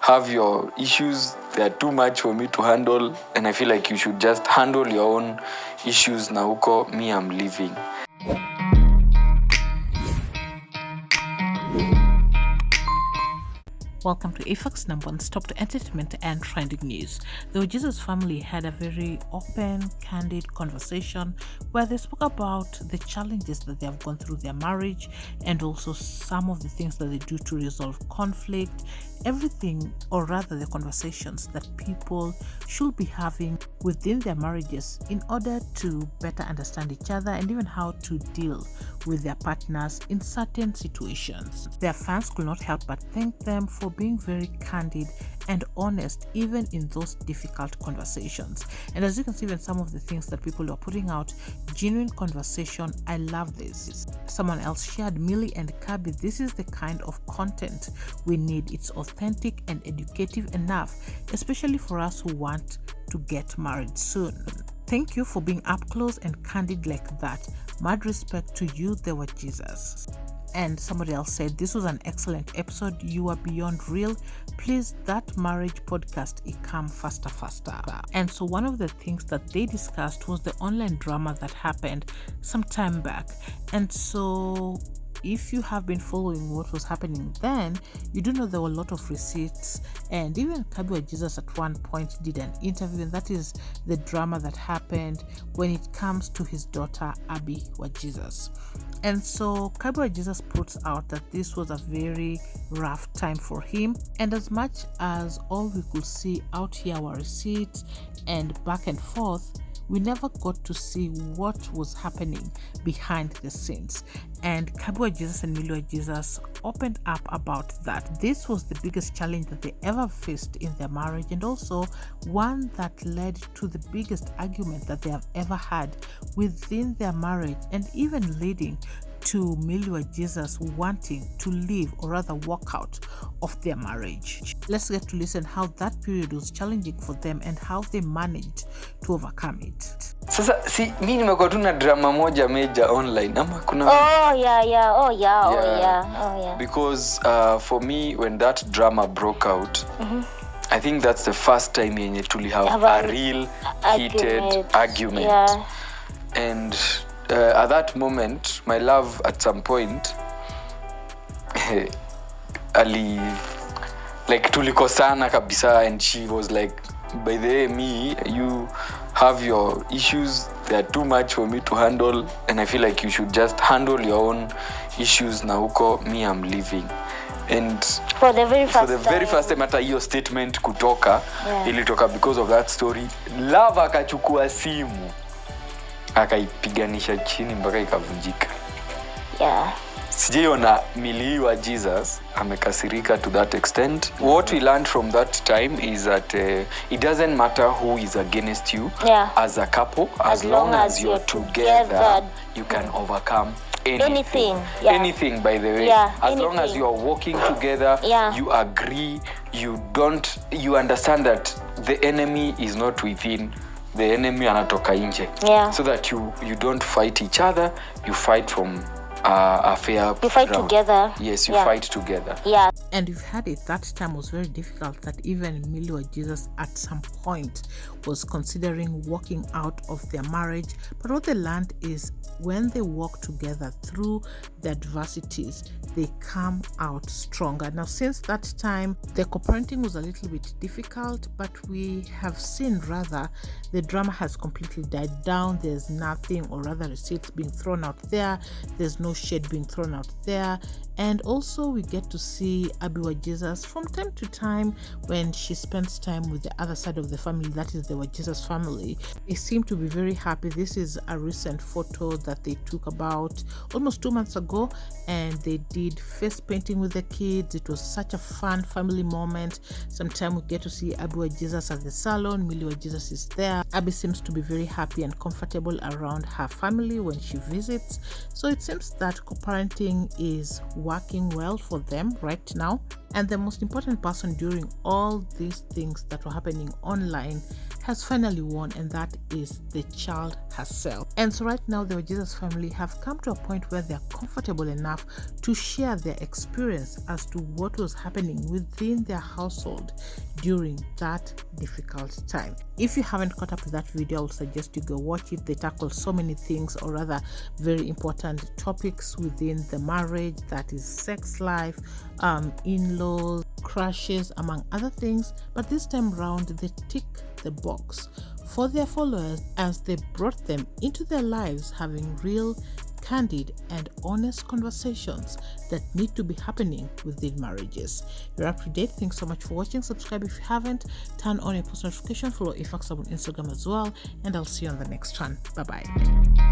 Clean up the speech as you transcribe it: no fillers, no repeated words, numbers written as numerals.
have your issues. They are too much for me to handle, and I feel like you should just handle your own issues na huko, me I'm leaving. Welcome to AFAX number one stop to entertainment and trending news. The Wajesus family had a very open, candid conversation where they spoke about the challenges that they have gone through their marriage and also some of the things that they do to resolve conflict, everything, or rather the conversations that people should be having within their marriages in order to better understand each other and even how to deal with their partners in certain situations. Their fans could not help but thank them for being very candid and honest even in those difficult conversations. And as you can see, even some of the things that people are putting out, genuine conversation. I love this. Someone else shared, Millie and Kabi, this is the kind of content we need. It's authentic and educative enough, especially for us who want to get married soon. Thank you for being up close and candid like that. Mad respect to you, the Wajesus. And somebody else said, this was an excellent episode. You are beyond real. Please, that marriage podcast, it come faster. And so one of the things that they discussed was the online drama that happened some time back. And so if you have been following what was happening then, you do know there were a lot of receipts, and even Kabi Wajesus at one point did an interview, and that is the drama that happened when it comes to his daughter Abby Wajesus. And so Kabi Wajesus puts out that this was a very rough time for him, and as much as all we could see out here were receipts and back and forth, we never got to see what was happening behind the scenes. And Kabi Wajesus and Millie Wajesus opened up about that. This was the biggest challenge that they ever faced in their marriage, and also one that led to the biggest argument that they have ever had within their marriage, and even leading to Millie Wajesus wanting to leave or rather walk out of their marriage. Let's get to listen how that period was challenging for them and how they managed to overcome it. Sasa si mimi nimekuwa tu na drama moja major online ama kuna Oh yeah. Because for me, when that drama broke out, I think that's the first time yenye tuli have a real heated argument. Yeah. And at that moment, my love at some point ali like tulikosana kabisa, and she was like, by the way, me, you have your issues, they are too much for me to handle, and I feel like you should just handle your own issues na huko, me I'm leaving. And for the very first time hata hiyo statement kutoka, ilitoka because of that story. Love akachukua simu akaipiganisha chini mpaka ikavunjika. Yeah. Sijiona Millie Wajesus amekasirika to that extent. What we learned from that time is that it doesn't matter who is against you as a couple, as long as you're together, you can overcome anything. Anything, by the way. As long as you are working together, you agree, you understand that the enemy is not within, the enemy anatoka nje. So that you don't fight each other, you fight from a fair you fight ground. Together. Yes, you fight together. And you've had it, that time was very difficult, that even Millie Wajesus at some point was considering walking out of their marriage. But what they learned is when they walk together through the adversities, they come out stronger. Now, since that time, the co-parenting was a little bit difficult, but we have seen rather the drama has completely died down. There's nothing, or rather receipts being thrown out there. There's no shade being thrown out there. And also we get to see Abby Wajesus from time to time when she spends time with the other side of the family, that is the Wajesus family. They seem to be very happy. This is a recent photo that they took about almost 2 months ago, and they did face painting with the kids. It was such a fun family moment. Sometimes we get to see Abby Wajesus at the salon. Millie Wajesus is there. Abby seems to be very happy and comfortable around her family when she visits. So it seems that co-parenting is working well for them right now. And the most important person during all these things that were happening online has finally won, and that is the child herself. And so right now the Wajesus family have come to a point where they are comfortable enough to share their experience as to what was happening within their household during that difficult time. If you haven't caught up with that video, I would suggest you go watch it. They tackle so many things, or rather very important topics within the marriage, that is sex life, in-laws, crushes, among other things. But this time round they tick the box for their followers as they brought them into their lives, having real, candid and honest conversations that need to be happening within marriages. You're up to date. Thanks so much for watching. Subscribe if you haven't. Turn on your post notification. Follow Ifax on Instagram as well, and I'll see you on the next one. Bye bye.